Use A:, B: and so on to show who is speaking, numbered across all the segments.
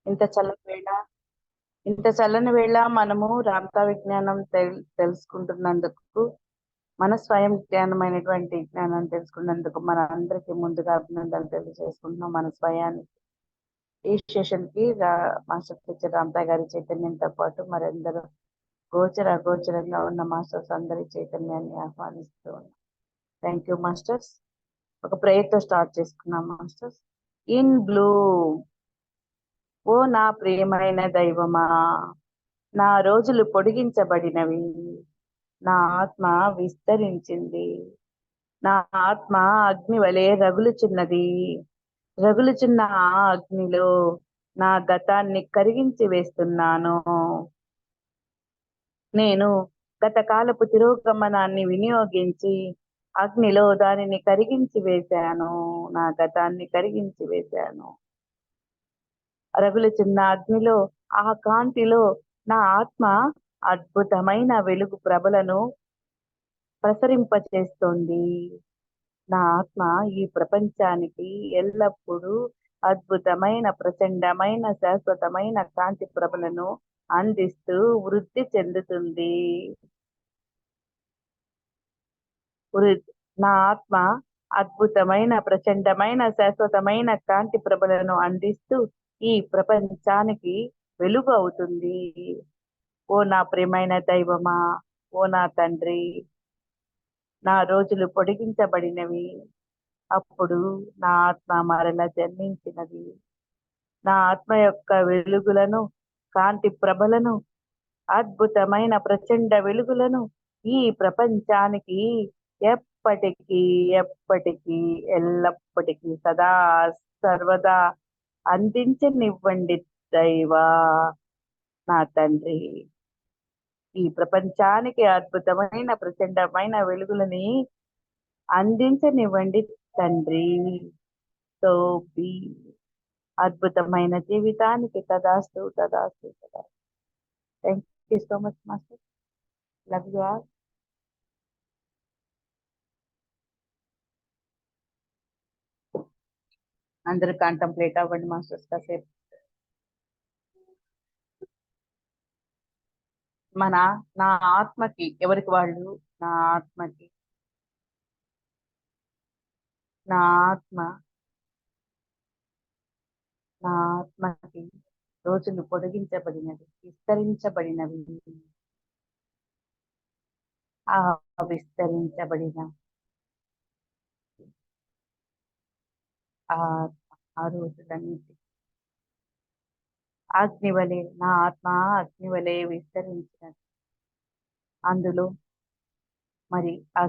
A: ఇంత చల్లని వేళ ఇంత చల్లని వేళ మనము రామతా విజ్ఞానం తెలుసుకుంటున్నందుకు, మన స్వయం జ్ఞానమైనటువంటి జ్ఞానాన్ని తెలుసుకున్నందుకు మన అందరికీ ముందుగా అభినందనలు తెలియజేసుకుంటున్నాం. మన స్వయాన్ని ఈ సెషన్ కి మాస్టర్ టీచర్ రామతా గారి చైతన్యంతో పాటు మరందరూ అగోచరంగా ఉన్న మాస్టర్స్ అందరి చైతన్యాన్ని ఆహ్వానిస్తూ ఉన్నాం. Thank you masters. ఒక ప్రేయర్ తో స్టార్ట్ చేసుకున్నాం మాస్టర్స్. In blue. ఓ నా ప్రియమైన దైవమా, నా రోజులు పొడిగించబడినవి, నా ఆత్మ విస్తరించింది, నా ఆత్మ అగ్ని వలె రగులుచున్నది. రగులుచున్న ఆ అగ్నిలో నా గతాన్ని కరిగించి వేస్తున్నాను. నేను గతకాలపు తిరోగమనాన్ని వినియోగించి అగ్నిలో దానిని కరిగించి వేశాను. నా గతాన్ని కరిగించి వేశాను. రగులుచున్న అగ్నిలో, ఆ కాంతిలో నా ఆత్మ అద్భుతమైన వెలుగు ప్రభలను ప్రసరింపచేస్తోంది. నా ఆత్మ ఈ ప్రపంచానికి ఎల్లప్పుడూ అద్భుతమైన, ప్రచండమైన, శాశ్వతమైన కాంతి ప్రభలను అందిస్తూ వృద్ధి చెందుతుంది. నా ఆత్మ అద్భుతమైన, ప్రచండమైన, శాశ్వతమైన కాంతి ప్రభలను అందిస్తూ ఈ ప్రపంచానికి వెలుగు అవుతుంది. ఓ నా ప్రియమైన దైవమా, ఓ నా తండ్రి, నా రోజులు పొడిగించబడినవి. అప్పుడు నా ఆత్మ మరల జన్మించినది. నా ఆత్మ యొక్క వెలుగులను, కాంతి ప్రభలను, అద్భుతమైన ప్రచండ వెలుగులను ఈ ప్రపంచానికి ఎప్పటికీ ఎప్పటికీ ఎల్లప్పటికీ సదా సర్వదా అందించనివ్వండి దైవా, నా తండ్రి. ఈ ప్రపంచానికి అద్భుతమైన ప్రచండమైన వెలుగులని అందించనివ్వండి తండ్రి. So be. అద్భుతమైన జీవితానికి తదాస్తు తదాస్తు తదాస్తు. Thank you so much master. Love you all. అందరూ కాంటంప్లేట్ అవ్వండి మాస్టర్స్ కాసేపు. నా ఆత్మకి, ఎవరికి వాళ్ళు, నా ఆత్మకి, నా ఆత్మ నా ఆత్మకి రోజులు పొడిగించబడినవి, విస్తరించబడినవి. ఆ విస్తరించబడిన ఆ రోజులన్నిటి అగ్నివలే, నా ఆత్మ అగ్నివలే విస్తరించినది. అందులో మరి ఆ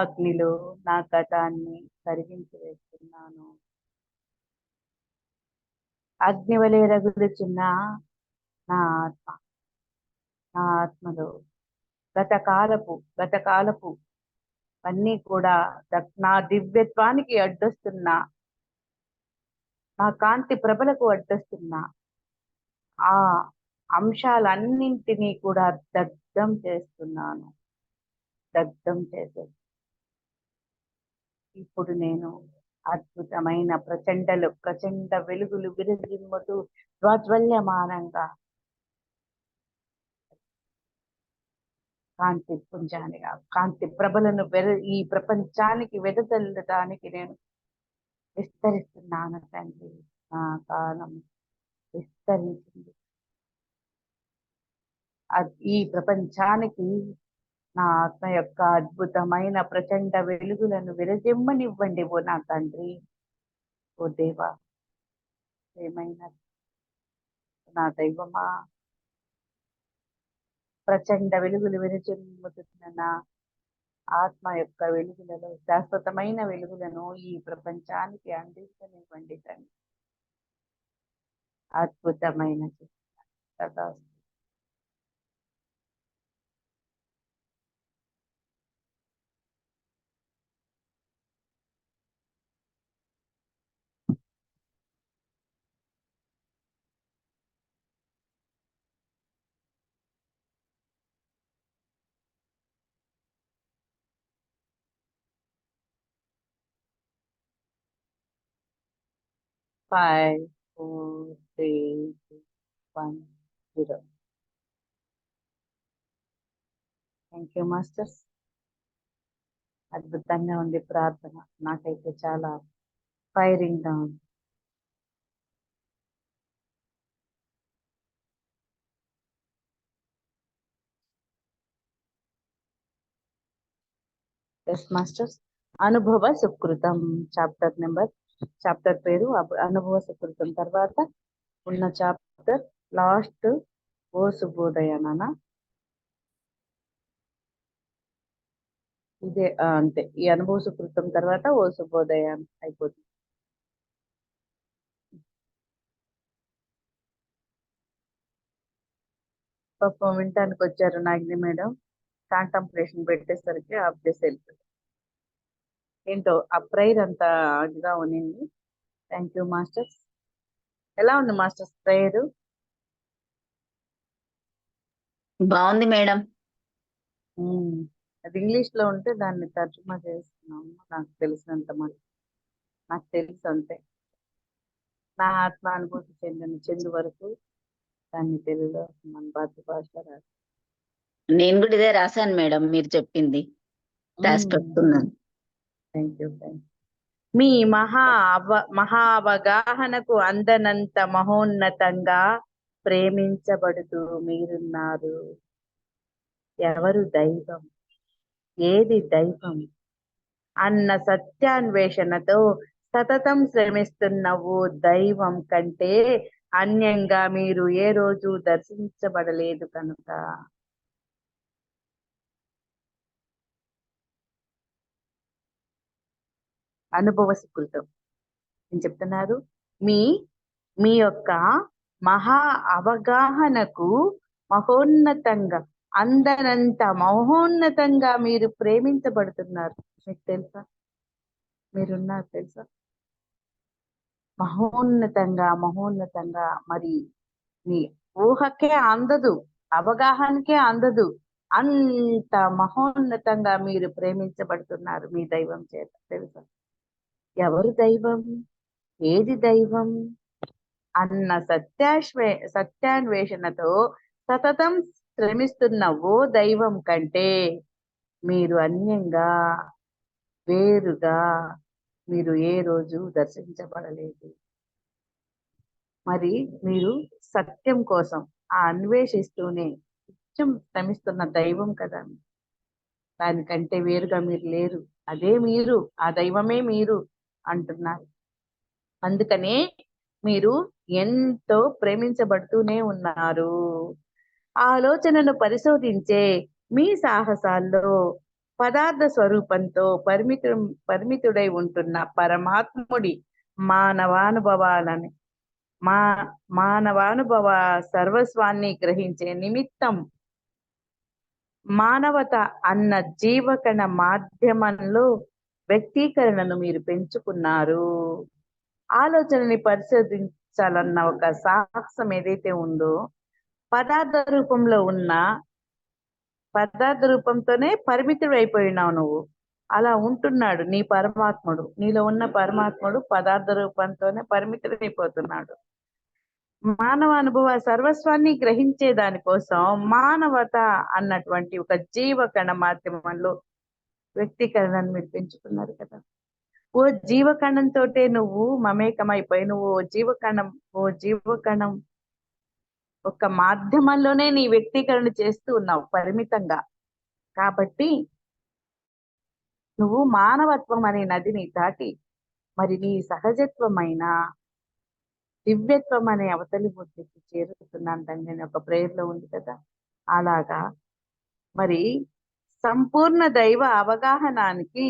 A: అగ్నిలో నా గతాన్ని కరిగించి వేస్తున్నాను. అగ్నివలే రగులుచున్న నా ఆత్మ, నా ఆత్మలో గతకాలపు అన్నీ కూడా నా దివ్యత్వానికి అడ్డొస్తున్నా, నా కాంతి ప్రభలకు అడ్డొస్తున్నా ఆ అంశాలన్నింటినీ కూడా దగ్ధం చేస్తున్నాను. దగ్ధం చేసే ఇప్పుడు నేను అద్భుతమైన ప్రచండ వెలుగులు విరజిమ్ముతూ ప్రాజ్వల్యమానంగా కాంతి పుంజానిగా కాంతి ప్రభలను ఈ ప్రపంచానికి వెదజల్లడానికి నేను విస్తరిస్తున్నాను తండ్రి. నా కాలం విస్తరించింది. ఈ ప్రపంచానికి నా ఆత్మ యొక్క అద్భుతమైన ప్రచండ వెలుగులను విరజిమ్మనివ్వండి ఓ నా తండ్రి. ఓ దేవా, ఏమైనా నా దైవమా, ప్రచండ వెలుగులు విరజిమ్ముతున్న నా ఆత్మ యొక్క వెలుగులలో శాశ్వతమైన వెలుగులను ఈ ప్రపంచానికి అందించనివ్వండి తండ్రి. అద్భుతమైన కదా. Five, four, three, 0. Thank you masters. అద్భుతంగా ఉంది ప్రార్థన. నాకైతే చాలా ఫైరింగ్ గా ఉంది. Yes masters. అనుభవ సుకృతం చాప్టర్ పేరు అనుభవ సుకృతం. తర్వాత ఉన్న చాప్టర్ లాస్ట్ ఓ శుభోదయ నాన్న. ఇదే అంతే. ఈ అనుభవ సుకృతం తర్వాత ఓ శుభోదయ అయిపోతుంది. పాపం వినటానికి వచ్చారు నాగిని మేడం. కాంటంప్లేషన్ పెట్టేసరికి ఆఫ్ చేసి వెళ్ళిపోయింది. ఏంటో ఆ ప్రేయర్ అంతా ఇదిగా ఉన్నింది. Thank you masters. ఎలా ఉంది మాస్టర్స్ ప్రేయర్?
B: బాగుంది మేడం.
A: అది ఇంగ్లీష్ లో ఉంటే దాన్ని తర్జుమా చేస్తున్నాము. నాకు తెలిసినంత నాకు తెలుసు అంతే. నా ఆత్మ అనుభూతి చెందు వరకు దాన్ని తెలుగులో మన మాతృభాష రాదు.
B: నేను కూడా ఇదే రాశాను మేడం, మీరు చెప్పింది రాసి పెట్టుకున్నాను.
A: Thank you. మీ మహా అవగాహనకు అందనంత మహోన్నతంగా ప్రేమించబడుతూ మీరున్నారు. ఎవరు దైవం, ఏది దైవం అన్న సత్యాన్వేషణతో సతతం శ్రమిస్తున్న ఓ దైవం కంటే అన్యంగా మీరు ఏ రోజు దర్శించబడలేదు కనుక అనుభవ సుకృతం అని చెప్తున్నారు. మీ యొక్క మహా అవగాహనకు మహోన్నతంగా అందనంత మహోన్నతంగా మీరు ప్రేమించబడుతున్నారు. మీకు తెలుసా? మీరున్నారు తెలుసా? మహోన్నతంగా మరి మీ ఊహకే అందదు, అవగాహనకే అందదు. అంత మహోన్నతంగా మీరు ప్రేమించబడుతున్నారు మీ దైవం చేత. తెలుసా? ఎవరు దైవం, ఏది దైవం అన్న సత్యాన్వేషణతో సతతం శ్రమిస్తున్న ఓ దైవం కంటే మీరు అన్యంగా, వేరుగా మీరు ఏ రోజు దర్శించబడలేదు. మరి మీరు సత్యం కోసం అన్వేషిస్తూనే నిత్యం శ్రమిస్తున్న దైవం కదా. దానికంటే వేరుగా మీరు లేరు. అదే మీరు, ఆ దైవమే మీరు అంటున్నారు. అందుకనే మీరు ఎంతో ప్రేమించబడుతూనే ఉన్నారు. ఆలోచనను పరిశోధించే మీ సాహసాల్లో పదార్థ స్వరూపంతో పరిమితుడై ఉంటున్న పరమాత్ముడి మానవానుభవాలని మానవానుభవ సర్వస్వాన్ని గ్రహించే నిమిత్తం మానవత అన్న జీవకణ మాధ్యమంలో వ్యక్తీకరణను మీరు పెంచుకున్నారు. ఆలోచనని పరిశోధించాలన్న ఒక సాహసం ఏదైతే ఉందో, పదార్థ రూపంతోనే పరిమితుడు అయిపోయినావు నువ్వు. అలా ఉంటున్నాడు నీ పరమాత్ముడు. నీలో ఉన్న పరమాత్ముడు పదార్థ రూపంతోనే పరిమితుడైపోతున్నాడు. మానవ అనుభవ సర్వస్వాన్ని గ్రహించే దానికోసం మానవత అన్నటువంటి ఒక జీవకణ మాధ్యమంలో వ్యక్తీకరణను మీరు పెంచుకున్నారు కదా. ఓ జీవకణంతో నువ్వు మమేకమైపోయి నువ్వు ఓ జీవకణం ఒక మాధ్యమంలోనే నీ వ్యక్తీకరణ చేస్తూ ఉన్నావు పరిమితంగా. కాబట్టి నువ్వు మానవత్వం అనే నదిని దాటి మరి నీ సహజత్వమైన దివ్యత్వం అనే అవతలి బుద్ధికి చేరుతున్నాను తండ్రి అని ఒక ప్రేయర్లో ఉంది కదా. అలాగా మరి సంపూర్ణ దైవ అవగాహనానికి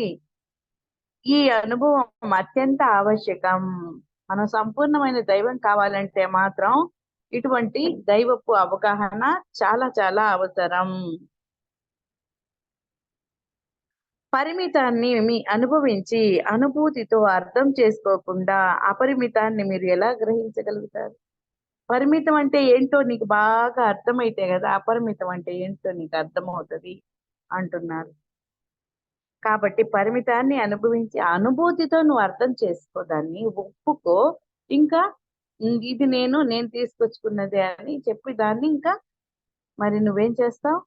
A: ఈ అనుభవం అత్యంత ఆవశ్యకం. మనం సంపూర్ణమైన దైవం కావాలంటే మాత్రం ఇటువంటి దైవపు అవగాహన చాలా చాలా అవసరం. పరిమితాన్ని మీ అనుభవించి అనుభూతితో అర్థం చేసుకోకుండా అపరిమితాన్ని మీరు ఎలా గ్రహించగలుగుతారు? పరిమితం అంటే ఏంటో నీకు బాగా అర్థమైతే కదా అపరిమితం అంటే ఏంటో నీకు అర్థమవుతుంది అంటున్నారు. కాబట్టి పరిమితాన్ని అనుభవించి అనుభూతితో నువ్వు అర్థం చేసుకో, దాన్ని ఒప్పుకో. ఇంకా ఇది నేను తీసుకొచ్చుకున్నదే అని చెప్పి దాన్ని ఇంకా మరి నువ్వేం చేస్తావు?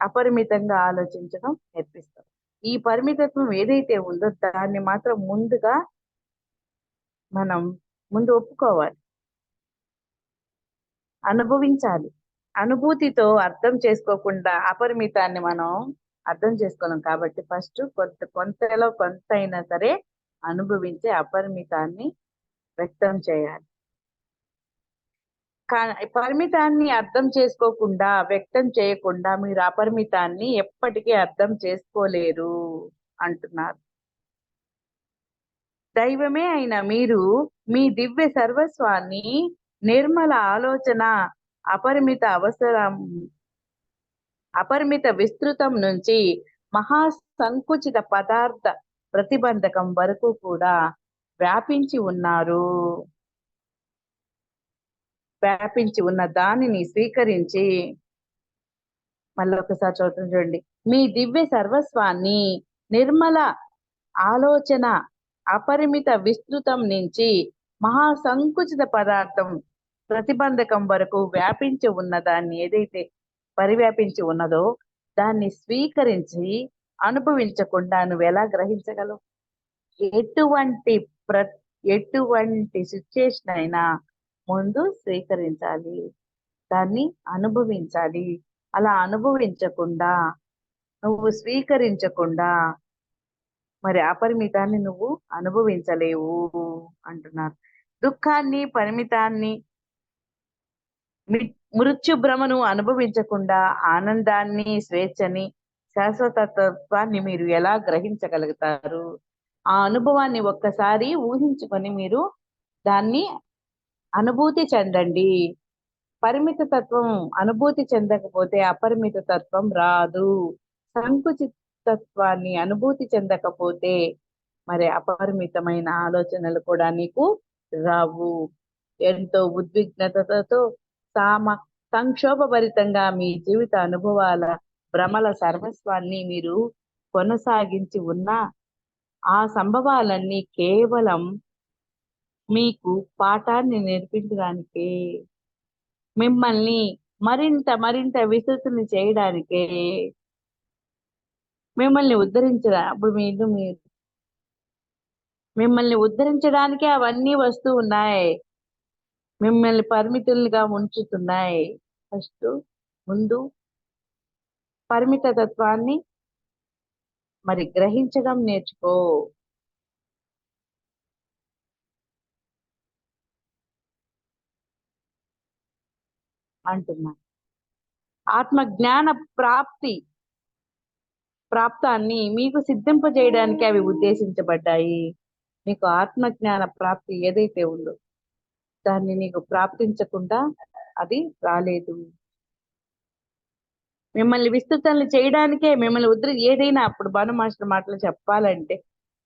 A: అపరిమితంగా ఆలోచించడం నేర్పిస్తావు. ఈ పరిమితత్వం ఏదైతే ఉందో దాన్ని మాత్రం ముందుగా మనం ముందు ఒప్పుకోవాలి, అనుభవించాలి. అనుభూతితో అర్థం చేసుకోకుండా అపరిమితాన్ని మనం అర్థం చేసుకోలేం. కాబట్టి ఫస్ట్ కొంతలో కొంత అయినా సరే అనుభవించే అపరిమితాన్ని వ్యక్తం చేయాలి. పరిమితాన్ని అర్థం చేసుకోకుండా, వ్యక్తం చేయకుండా మీరు అపరిమితాన్ని ఎప్పటికీ అర్థం చేసుకోలేరు అంటున్నారు. దైవమే అయిన మీరు మీ దివ్య సర్వస్వాన్ని నిర్మల ఆలోచన, అపరిమిత అవసరం, అపరిమిత విస్తృతం నుంచి మహా సంకుచిత పదార్థ ప్రతిబంధకం వరకు కూడా వ్యాపించి ఉన్నారు. వ్యాపించి ఉన్న దానిని స్వీకరించి, మళ్ళీ ఒకసారి చదువుతుంది చూడండి. మీ దివ్య సర్వస్వాన్ని నిర్మల ఆలోచన, అపరిమిత విస్తృతం నుంచి మహా సంకుచిత పదార్థం ప్రతిబంధకం వరకు వ్యాపించి ఉన్న దాన్ని ఏదైతే పరివ్యాపించి ఉన్నదో దాన్ని స్వీకరించి అనుభవించకుండా నువ్వు ఎలా గ్రహించగలవు? ఎటువంటి ప్ర ఎటువంటి సిచ్యుయేషన్ అయినా ముందు స్వీకరించాలి, దాన్ని అనుభవించాలి. అలా అనుభవించకుండా, నువ్వు స్వీకరించకుండా మరి అపరిమితాన్ని నువ్వు అనుభవించలేవు అంటున్నారు. దుఃఖాన్ని, పరిమితాన్ని, మృత్యు భ్రమను అనుభవించకుండా ఆనందాన్ని, స్వేచ్ఛని, శాశ్వతత్వాన్ని మీరు ఎలా గ్రహించగలుగుతారు? ఆ అనుభవాన్ని ఒక్కసారి ఊహించుకొని మీరు దాన్ని అనుభూతి చెందండి. పరిమిత తత్వం అనుభూతి చెందకపోతే అపరిమిత తత్వం రాదు. సంకుచితత్వాన్ని అనుభూతి చెందకపోతే మరి అపరిమితమైన ఆలోచనలు కూడా నీకు రావు. ఎంతో ఉద్విగ్నతతో సంక్షోభభరితంగా మీ జీవిత అనుభవాల భ్రమల సర్వస్వాన్ని మీరు కొనసాగించి ఉన్న ఆ సంభవాలన్నీ కేవలం మీకు పాఠాన్ని నేర్పించడానికే, మిమ్మల్ని మరింత మరింత విస్తృతిని చేయడానికే, మిమ్మల్ని మిమ్మల్ని ఉద్ధరించడానికే అవన్నీ వస్తూ ఉన్నాయి. మిమ్మల్ని పరిమితులుగా ఉంచుతున్నాయి. ఫస్ట్ ముందు పరిమిత తత్వాన్ని మరి గ్రహించడం నేర్చుకో. అంటున్నా. ఆత్మ జ్ఞాన ప్రాప్తాన్ని మీకు సిద్ధింపజేయడానికి అవి ఉద్దేశించబడ్డాయి. నీకు ఆత్మ జ్ఞాన ప్రాప్తి ఏదైతే ఉందో దాన్ని నీకు ప్రాప్తించకుండా అది రాలేదు. మిమ్మల్ని విస్తృతాలు చేయడానికే, మిమ్మల్ని ఏదైనా అప్పుడు భాను మాస్టర్ మాటలు చెప్పాలంటే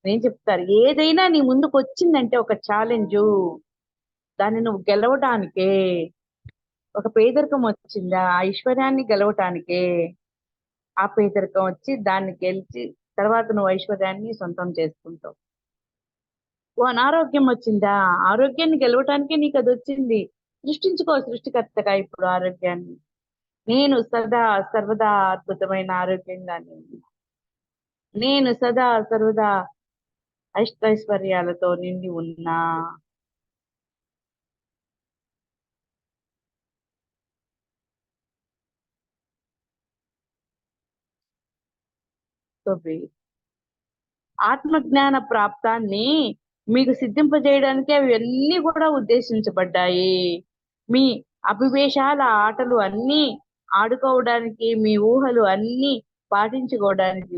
A: నేను చెప్తారు, ఏదైనా నీ ముందుకు వచ్చిందంటే ఒక ఛాలెంజ్, దాన్ని నువ్వు గెలవటానికే. ఒక పేదరికం వచ్చిందా, ఆ ఐశ్వర్యాన్ని గెలవటానికే. ఆ పేదరికం వచ్చి దాన్ని గెలిచి తర్వాత నువ్వు ఐశ్వర్యాన్ని సొంతం చేసుకుంటావు. ఓ అనారోగ్యం వచ్చిందా, ఆరోగ్యాన్ని గెలవటానికే నీకు అది వచ్చింది. సృష్టించుకో సృష్టికర్తగా ఇప్పుడు ఆరోగ్యాన్ని. నేను సదా సర్వదా అద్భుతమైన ఆరోగ్యంగానే ఉన్నా. నేను సదా సర్వదా అష్టైశ్వర్యాలతో నిండి ఉన్నా. ఆత్మజ్ఞాన ప్రాప్తాన్ని మీకు సిద్ధింపజేయడానికి అవి అన్ని కూడా ఉద్దేశించబడ్డాయి. మీ అభివేశాల ఆటలు అన్ని ఆడుకోవడానికి, మీ ఊహలు అన్ని పాటించుకోవడానికి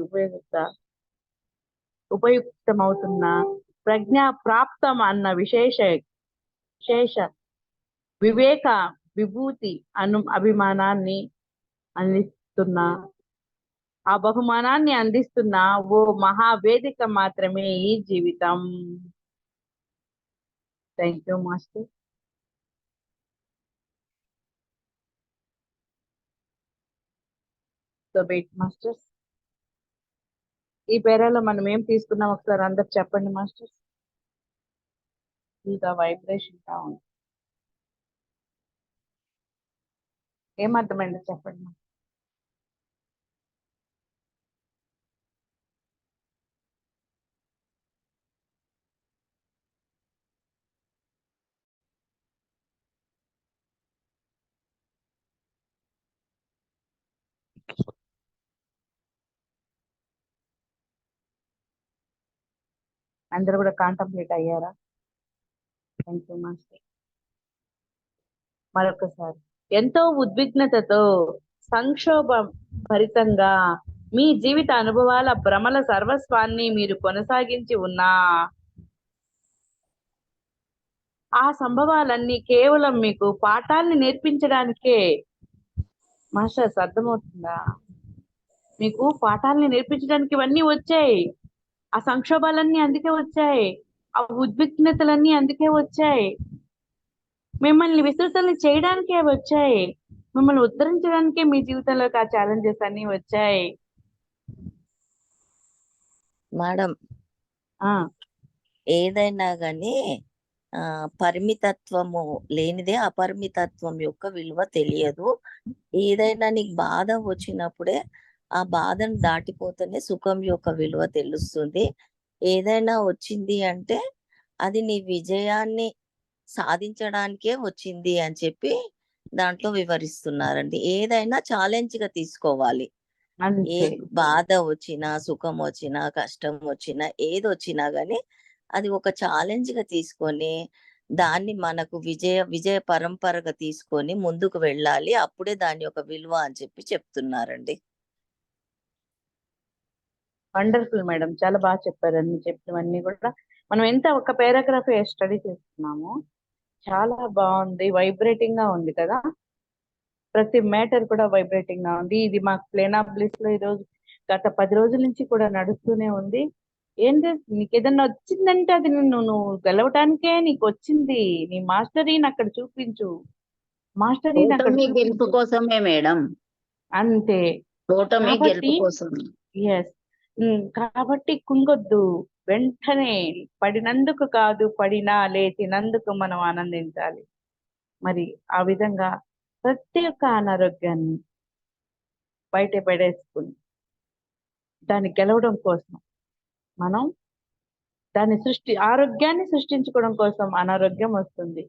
A: ఉపయుక్తమవుతున్న ప్రజ్ఞా ప్రాప్తం అన్న విశేష వివేక విభూతి అభిమానాన్ని అందిస్తున్నా, ఆ బహుమానాన్ని అందిస్తున్న ఓ మహావేదిక మాత్రమే ఈ జీవితం. Thank you master. So wait masters, ఈ పేరాలో మనం ఏం తీసుకున్నాం ఒకసారి అందరు చెప్పండి మాస్టర్స్. ఇంకా వైబ్రేషన్ గా ఉంది. ఏమర్థమైంది చెప్పండి. అందరూ కూడా కాంటంప్లేట్ అయ్యారా? Thank you master. మరొకసారి ఎంతో ఉద్విగ్నతతో సంక్షోభ భరితంగా మీ జీవిత అనుభవాల భ్రమల సర్వస్వాన్ని మీరు కొనసాగించి ఉన్నా ఆ సంభవాలన్నీ కేవలం మీకు పాఠాల్ని నేర్పించడానికే. మాస్టర్స్ అర్థమవుతుందా? మీకు పాఠాలని నేర్పించడానికి ఇవన్నీ వచ్చాయి. ఆ సంక్షోభాలన్నీ అందుకే వచ్చాయి. ఆ ఉద్విగ్నతలన్నీ అందుకే వచ్చాయి. మిమ్మల్ని విస్తృతల్ని చేయడానికే అవి వచ్చాయి. మిమ్మల్ని ఉద్ధరించడానికే మీ జీవితంలోకి ఆ ఛాలెంజెస్ అన్ని వచ్చాయి.
C: మేడం,
A: ఆ
C: ఏదైనా గాని పరిమితత్వము లేనిదే అపరిమితత్వం యొక్క విలువ తెలియదు. ఏదైనా నీకు బాధ వచ్చినప్పుడే ఆ బాధను దాటిపోతేనే సుఖం యొక్క విలువ తెలుస్తుంది. ఏదైనా వచ్చింది అంటే అది నీ విజయాన్ని సాధించడానికే వచ్చింది అని చెప్పి దాంట్లో వివరిస్తున్నారండి. ఏదైనా ఛాలెంజ్ గా తీసుకోవాలి. ఏ
A: అంతే.
C: బాధ వచ్చినా, సుఖం వచ్చినా, కష్టం వచ్చినా, ఏదొచ్చినా గాని అది ఒక ఛాలెంజ్ గా తీసుకొని దాన్ని మనకు విజయ పరంపరగా తీసుకొని ముందుకు వెళ్ళాలి. అప్పుడే దాని యొక్క విలువ అని చెప్పి చెప్తున్నారండి.
A: వండర్ఫుల్ మేడం, చాలా బాగా చెప్పారండి. చెప్పినవన్నీ కూడా మనం ఎంత ఒక పారాగ్రాఫ్ స్టడీ చేస్తున్నాము. చాలా బాగుంది, వైబ్రేటింగ్ గా ఉంది కదా. ప్రతి మ్యాటర్ కూడా వైబ్రేటింగ్ గా ఉంది. ఇది మాకు ప్లేన్ ఆఫ్ బ్లిస్ లో ఈరోజు గత 10 రోజుల నుంచి కూడా నడుస్తూనే ఉంది. ఏంటి నీకు ఏదన్నా వచ్చిందంటే అది నువ్వు గెలవటానికే నీకు వచ్చింది. నీ మాస్టరీని అక్కడ చూపించు, మాస్టరీని అక్కడ
B: ఓటమి గెలుపు
A: చూపించు.
B: కోసమే మేడం.
A: అంతే.
B: ఓటమి
A: కాబట్టి
B: గెలుపు కోసం.
A: ఎస్, కాబట్టి కుంగొద్దు. వెంటనే పడినందుకు కాదు, పడినా లేచినందుకు మనం ఆనందించాలి. మరి ఆ విధంగా ప్రతి ఒక్క అనారోగ్యాన్ని బయట పడేసుకుని దాన్ని గెలవడం కోసం మనం ఆరోగ్యాన్ని సృష్టించుకోవడం కోసం అనారోగ్యం వస్తుంది,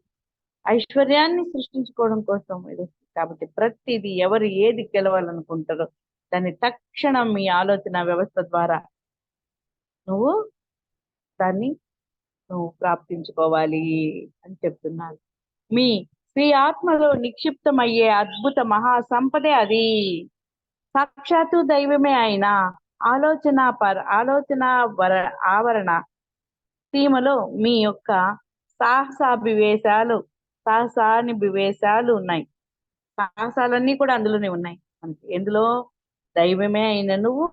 A: ఐశ్వర్యాన్ని సృష్టించుకోవడం కోసం ఇది వస్తుంది. కాబట్టి ప్రతిదీ ఎవరు ఏది గెలవాలనుకుంటారో దాన్ని తక్షణం మీ ఆలోచన వ్యవస్థ ద్వారా నువ్వు దాన్ని ప్రాప్తించుకోవాలి అని చెప్తున్నారు. మీ స్వీ ఆత్మలో నిక్షిప్తమయ్యే అద్భుత మహా సంపదే అది. సాక్షాత్తు దైవమే అయిన ఆలోచన ఆవరణ సీమలో మీ యొక్క సాహసానివేశాలు ఉన్నాయి. సాహసాలన్నీ కూడా అందులోనే ఉన్నాయి. మనకి ఎందులో? దైవమే అయిన నువ్వు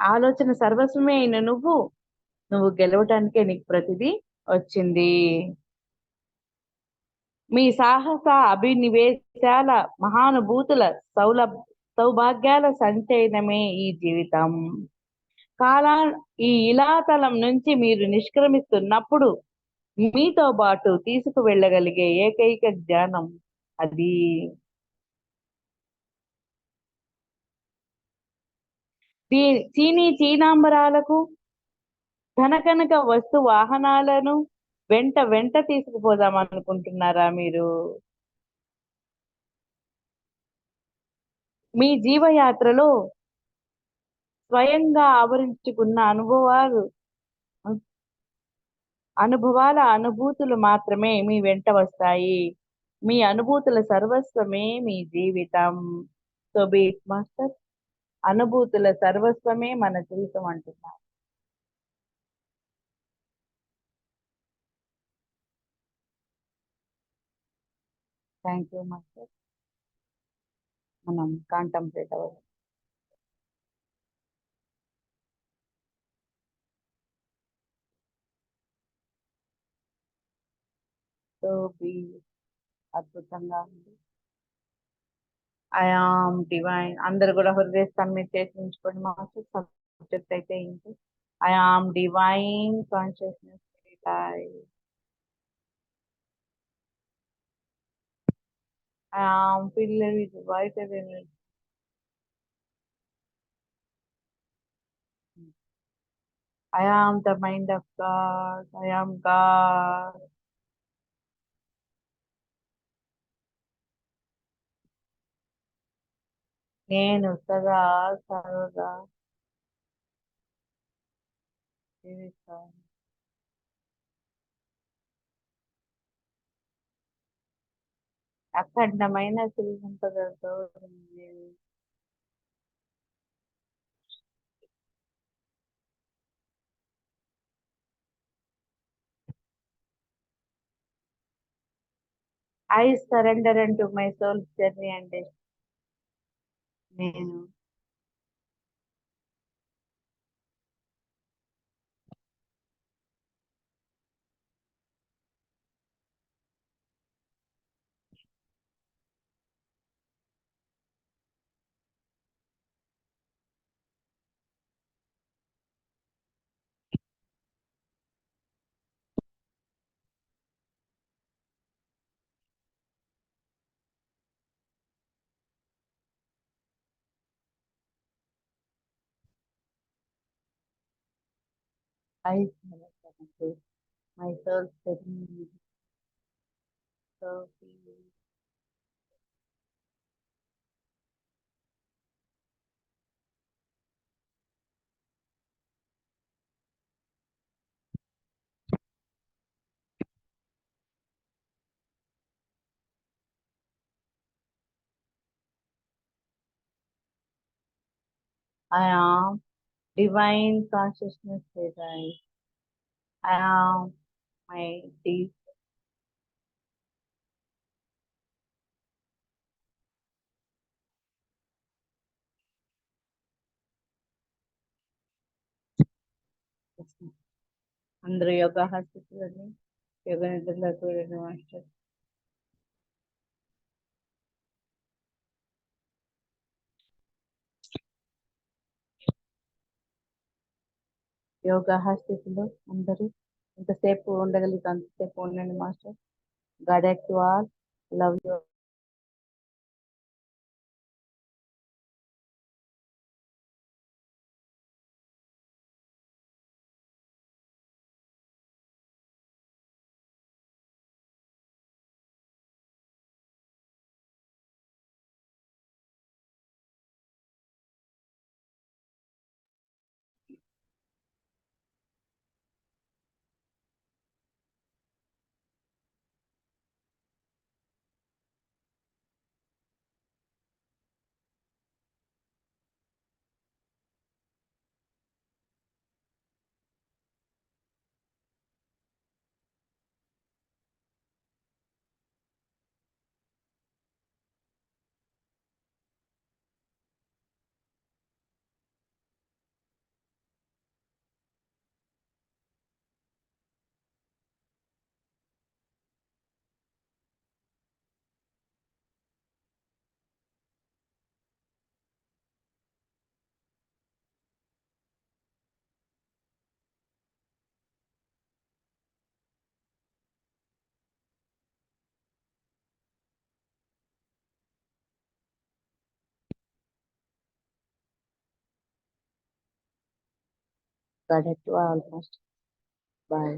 A: ఆలోచన సర్వస్వమే అయిన నువ్వు గెలవటానికే నీకు ప్రతిదీ వచ్చింది. మీ సాహస అభినివేశాల మహానుభూతుల సౌభాగ్యాల సంచయనమే ఈ జీవితం. ఈ ఇలాతలం నుంచి మీరు నిష్క్రమిస్తున్నప్పుడు మీతో పాటు తీసుకువెళ్ళగలిగే ఏకైక జ్ఞానం అది. చీనాంబరాలకు ధనకనక వస్తు వాహనాలను వెంట తీసుకుపోదాం అనుకుంటున్నారా మీరు? మీ జీవయాత్రలో స్వయంగా ఆవరించుకున్న అనుభూతులు మాత్రమే మీ వెంట వస్తాయి. మీ అనుభూతుల సర్వస్వమే మీ జీవితం. సో బీట్ మాస్టర్, అనుభూతుల సర్వస్వమే మన జీవితం అంటున్నారు. Thank you master. మనం కాంటంప్లేట్ అవ్వాలి. సో బీ అద్భుతంగా ఉంది. I am divine. అందరు కూడా హృదయ సబ్మిట్ చేసి ఉంచుకోండి మాస్టర్. సబ్జెక్ట్ అయితే ఏంటి? I am divine consciousness spirit. I am filled with vital energy. I am the mind of God. I am God. నేను సదా సర్వదా జీవిస్తాను. అఖండమైన శ్రీమంతులతో I surrender unto my soul's journey and destiny. నేను I surrender unto my soul's journey. So I am divine consciousness present. I am my deep అందరూ యోగా హాస్పిటల్ని యోగా నిద్రలోకి వెళ్ళిన మాస్టర్ యోగా హాస్పిటల్లో అందరూ ఎంతసేపు ఉండగలిగితే అంతసేపు ఉండండి master. God to all, love you. God to all master. Bye.